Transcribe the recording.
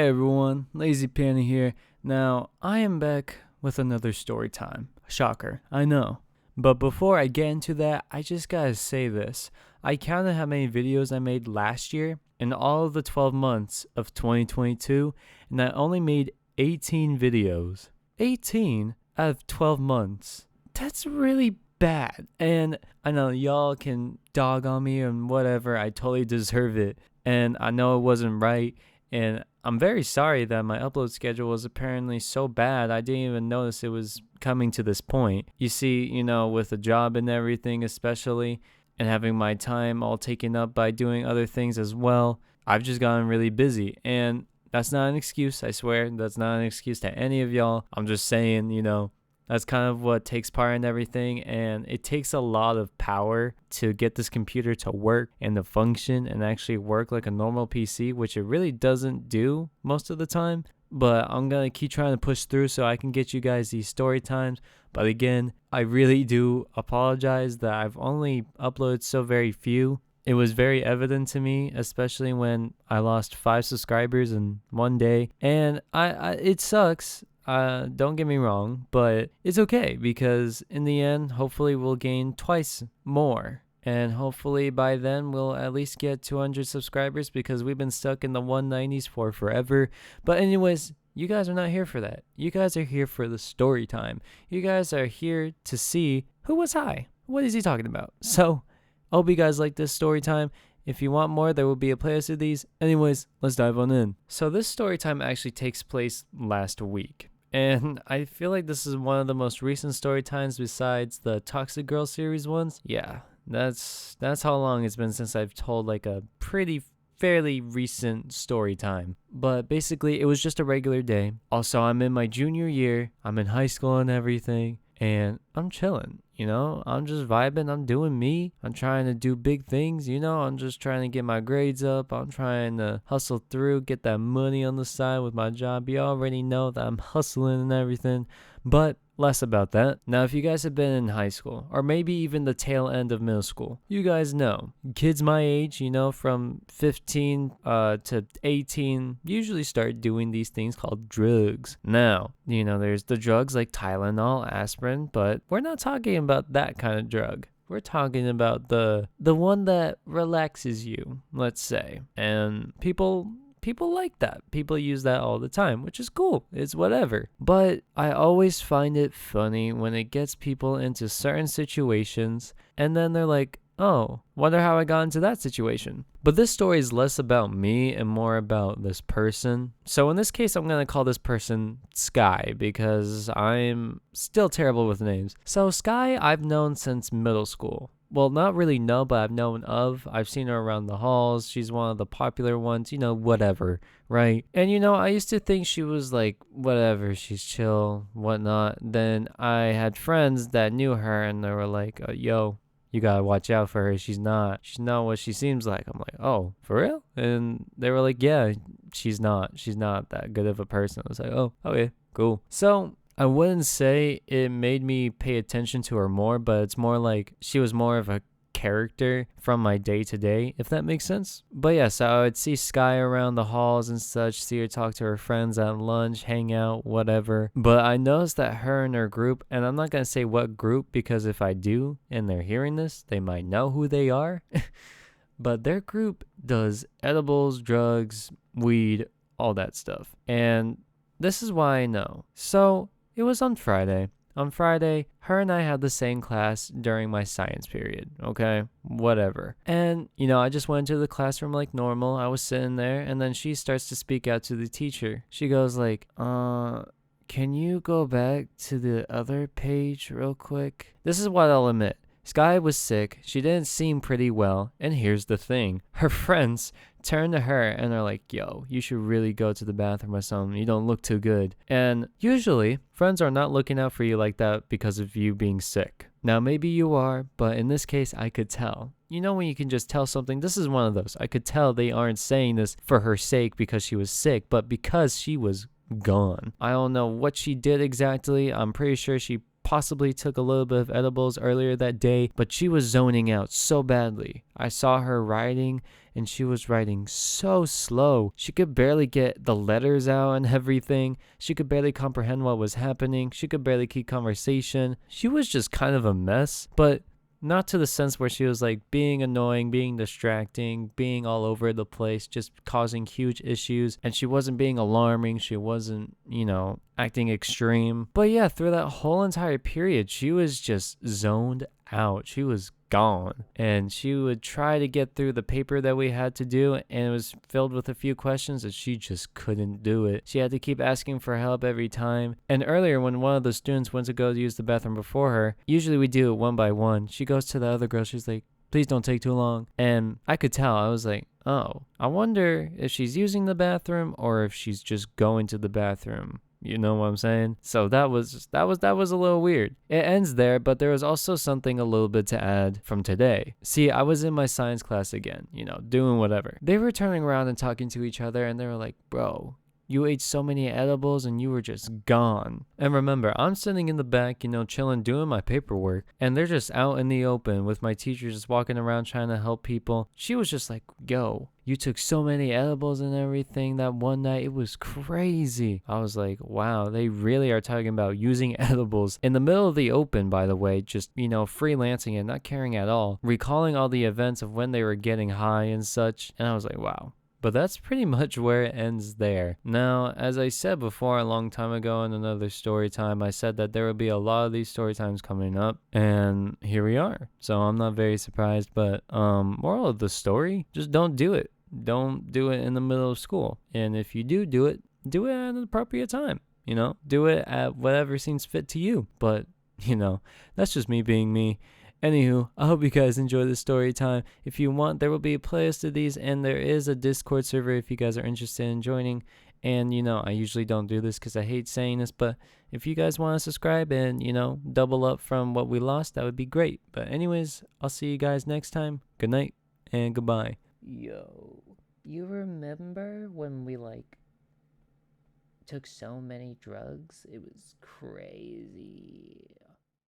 Hey everyone, Lazy Panny here. Now, I am back with another story time. Shocker, I know. But before I get into that, I just gotta say this. I counted how many videos I made last year in all of the 12 months of 2022, and I only made 18 videos. 18 out of 12 months. That's really bad. And I know y'all can dog on me and whatever, I totally deserve it. And I know it wasn't right. And I'm very sorry that my upload schedule was apparently so bad, I didn't even notice it was coming to this point. You see, with a job and everything especially, and having my time all taken up by doing other things as well, I've just gotten really busy. And that's not an excuse, I swear. That's not an excuse to any of y'all. I'm just saying, that's kind of what takes part in everything, and it takes a lot of power to get this computer to work and to function and actually work like a normal PC, which it really doesn't do most of the time. But I'm going to keep trying to push through so I can get you guys these story times. But again, I really do apologize that I've only uploaded so very few. It was very evident to me, especially when I lost 5 subscribers in one day. And it sucks. Don't get me wrong, but it's okay because in the end, hopefully we'll gain twice more. And hopefully by then we'll at least get 200 subscribers because we've been stuck in the 190s for forever. But anyways, you guys are not here for that. You guys are here for the story time. You guys are here to see who was high. What is he talking about? So I hope you guys like this story time. If you want more, there will be a playlist of these. Anyways, let's dive on in. So this story time actually takes place last week. And I feel like this is one of the most recent story times besides the Toxic Girl series ones. Yeah, that's how long it's been since I've told like a fairly recent story time. But basically, it was just a regular day. Also, I'm in my junior year. I'm in high school and everything. And I'm chilling, I'm just vibing. I'm doing me. I'm trying to do big things, I'm just trying to get my grades up. I'm trying to hustle through, get that money on the side with my job. You already know that I'm hustling and everything, but less about that. Now, if you guys have been in high school or maybe even the tail end of middle school, you guys know kids my age, from 15 to 18 usually start doing these things called drugs. Now, there's the drugs like Tylenol, aspirin, but we're not talking about that kind of drug. We're talking about the one that relaxes you, let's say. And people like that. People use that all the time, which is cool. It's whatever. But I always find it funny when it gets people into certain situations and then they're like, oh, wonder how I got into that situation. But this story is less about me and more about this person. So in this case, I'm going to call this person Sky because I'm still terrible with names. So Sky, I've known since middle school. Well, not really know, but I've known of. I've seen her around the halls. She's one of the popular ones, whatever, right? And, I used to think she was like, whatever, she's chill, whatnot. Then I had friends that knew her and they were like, yo, you gotta watch out for her. She's not what she seems like. I'm like, oh, for real? And they were like, yeah, she's not that good of a person. I was like, oh, okay, cool. So I wouldn't say it made me pay attention to her more, but it's more like she was more of a character from my day to day, if that makes sense. But yeah, so I would see Sky around the halls and such, see her talk to her friends at lunch, hang out, whatever. But I noticed that her and her group, and I'm not going to say what group because if I do and they're hearing this, they might know who they are. But their group does edibles, drugs, weed, all that stuff. And this is why I know. So it was on Friday. On Friday, her and I had the same class during my science period, okay? Whatever. And, I just went to the classroom like normal. I was sitting there, and then she starts to speak out to the teacher. She goes like, can you go back to the other page real quick? This is what I'll admit. Sky was sick. She didn't seem pretty well. And here's the thing. Her friends turn to her and are like, yo, you should really go to the bathroom or something. You don't look too good. And usually, friends are not looking out for you like that because of you being sick. Now, maybe you are, but in this case, I could tell. When you can just tell something, this is one of those. I could tell they aren't saying this for her sake because she was sick, but because she was gone. I don't know what she did exactly. I'm pretty sure she possibly took a little bit of edibles earlier that day, but she was zoning out so badly. I saw her writing, and she was writing so slow. She could barely get the letters out and everything. She could barely comprehend what was happening. She could barely keep conversation. She was just kind of a mess, but not to the sense where she was like being annoying, being distracting, being all over the place, just causing huge issues. And she wasn't being alarming. She wasn't, acting extreme. But yeah, through that whole entire period, she was just zoned out. She was gone. And she would try to get through the paper that we had to do, and it was filled with a few questions that she just couldn't do it. She had to keep asking for help every time. And earlier, when one of the students went to go use the bathroom before her, usually we do it one by one. She goes to the other girl. She's like, please don't take too long. And I could tell. I was like, oh, I wonder if she's using the bathroom or if she's just going to the bathroom. You know what I'm saying? So that was a little weird. It ends there, but there was also something a little bit to add from today. See, I was in my science class again, doing whatever. They were turning around and talking to each other, and they were like, bro, you ate so many edibles and you were just gone. And remember, I'm sitting in the back, chilling, doing my paperwork, and they're just out in the open with my teacher just walking around trying to help people. She was just like, yo, you took so many edibles and everything that one night. It was crazy. I was like, wow, they really are talking about using edibles in the middle of the open, by the way, just, freelancing and not caring at all, recalling all the events of when they were getting high and such. And I was like, wow. But that's pretty much where it ends there. Now, as I said before a long time ago in another story time, I said that there would be a lot of these story times coming up, and here we are. So I'm not very surprised, but moral of the story, just don't do it. Don't do it in the middle of school. And if you do it, do it at an appropriate time. Do it at whatever seems fit to you. But, that's just me being me. Anywho, I hope you guys enjoy the story time. If you want, there will be a playlist of these, and there is a Discord server if you guys are interested in joining. And, I usually don't do this because I hate saying this, but if you guys want to subscribe and, double up from what we lost, that would be great. But anyways, I'll see you guys next time. Good night and goodbye. Yo, you remember when we, took so many drugs? It was crazy.